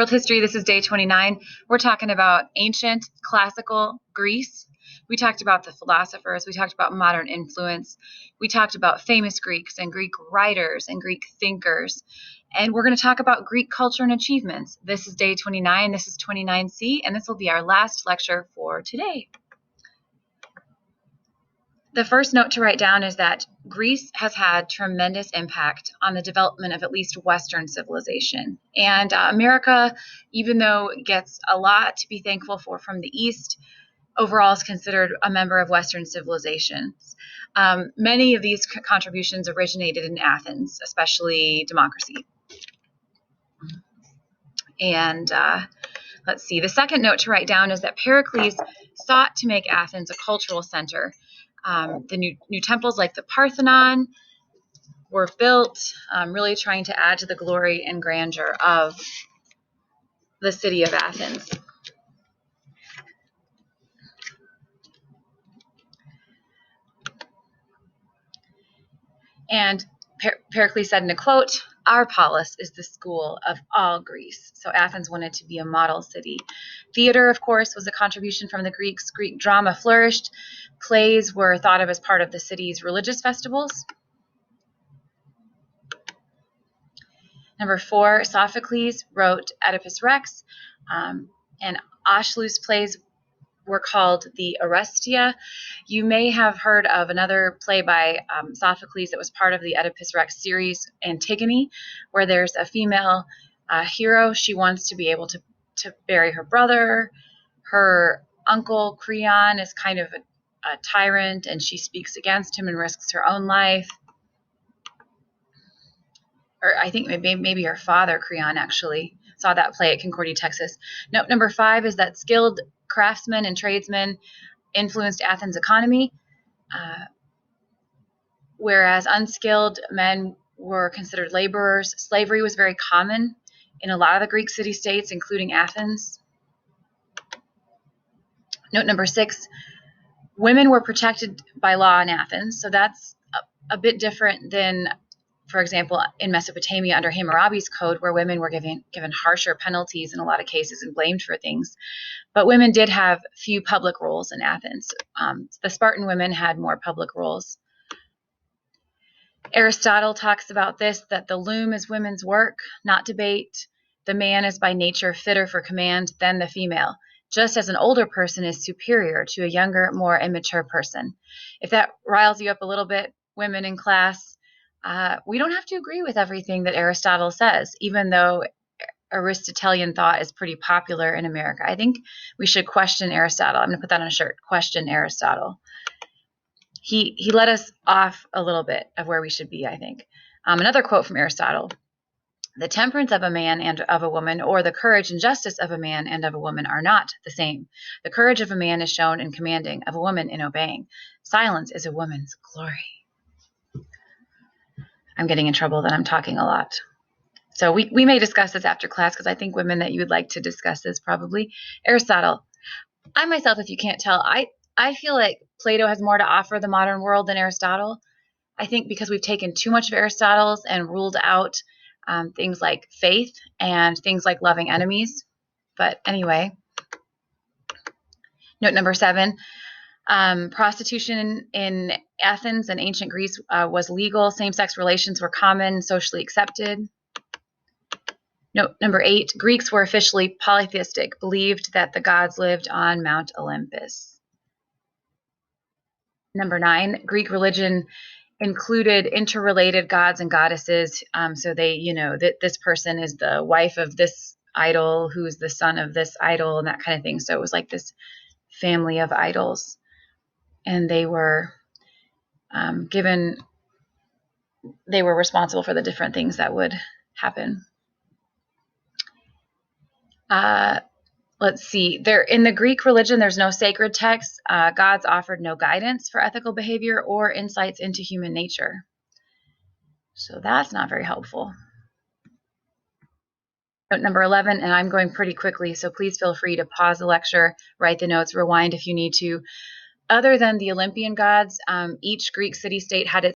World History, this is day 29. We're talking about ancient classical Greece. We talked about the philosophers. We talked about modern influence. We talked about famous Greeks and Greek writers and Greek thinkers. And we're going to talk about Greek culture and achievements. This is day 29. This is 29C, and this will be our last lecture for today. The first note to write down is that Greece has had tremendous impact on the development of at least Western civilization. And America, even though it gets a lot to be thankful for from the East, overall is considered a member of Western civilizations. Many of these contributions originated in Athens, especially democracy. And let's see, the second note to write down is that Pericles sought to make Athens a cultural center. The new temples like the Parthenon were built, really trying to add to the glory and grandeur of the city of Athens. And Pericles said in a quote, "Our polis is the school of all Greece." So Athens wanted to be a model city. Theater, of course, was a contribution from the Greeks. Greek drama flourished. Plays were thought of as part of the city's religious festivals. Number 4, Sophocles wrote Oedipus Rex, and Aeschylus plays were called the Oresteia. You may have heard of another play by Sophocles that was part of the Oedipus Rex series, Antigone, where there's a female hero. She wants to be able to bury her brother. Her uncle, Creon, is kind of a tyrant, and she speaks against him and risks her own life. Or I think maybe her father, Creon, actually saw that play at Concordia, Texas. Note number 5 is that skilled craftsmen and tradesmen influenced Athens' economy, whereas unskilled men were considered laborers. Slavery was very common in a lot of the Greek city-states, including Athens. Note number 6, women were protected by law in Athens, so that's a bit different than, for example, in Mesopotamia under Hammurabi's code, where women were given harsher penalties in a lot of cases and blamed for things. But women did have few public roles in Athens. The Spartan women had more public roles. Aristotle talks about this, that the loom is women's work, not debate. The man is by nature fitter for command than the female, just as an older person is superior to a younger, more immature person. If that riles you up a little bit, women in class, we don't have to agree with everything that Aristotle says, even though Aristotelian thought is pretty popular in America. I think we should question Aristotle. I'm going to put that on a shirt, question Aristotle. He let us off a little bit of where we should be, I think. Another quote from Aristotle: "The temperance of a man and of a woman, or the courage and justice of a man and of a woman, are not the same. The courage of a man is shown in commanding, of a woman in obeying. Silence is a woman's glory." I'm getting in trouble that I'm talking a lot. So we may discuss this after class, because I think women that you would like to discuss this probably. Aristotle. I myself, if you can't tell, I feel like Plato has more to offer the modern world than Aristotle. I think because we've taken too much of Aristotle's and ruled out things like faith and things like loving enemies. But anyway, note number 7. Prostitution in Athens and ancient Greece was legal. Same-sex relations were common, socially accepted. Note number 8, Greeks were officially polytheistic, believed that the gods lived on Mount Olympus. Number 9, Greek religion included interrelated gods and goddesses. So they, that this person is the wife of this idol, who's the son of this idol, and that kind of thing. So it was like this family of idols. And they were they were responsible for the different things that would happen. Let's see. In the Greek religion, there's no sacred text. Gods offered no guidance for ethical behavior or insights into human nature. So that's not very helpful. Note number 11, and I'm going pretty quickly, so please feel free to pause the lecture, write the notes, rewind if you need to. Other than the Olympian gods, each Greek city-state had its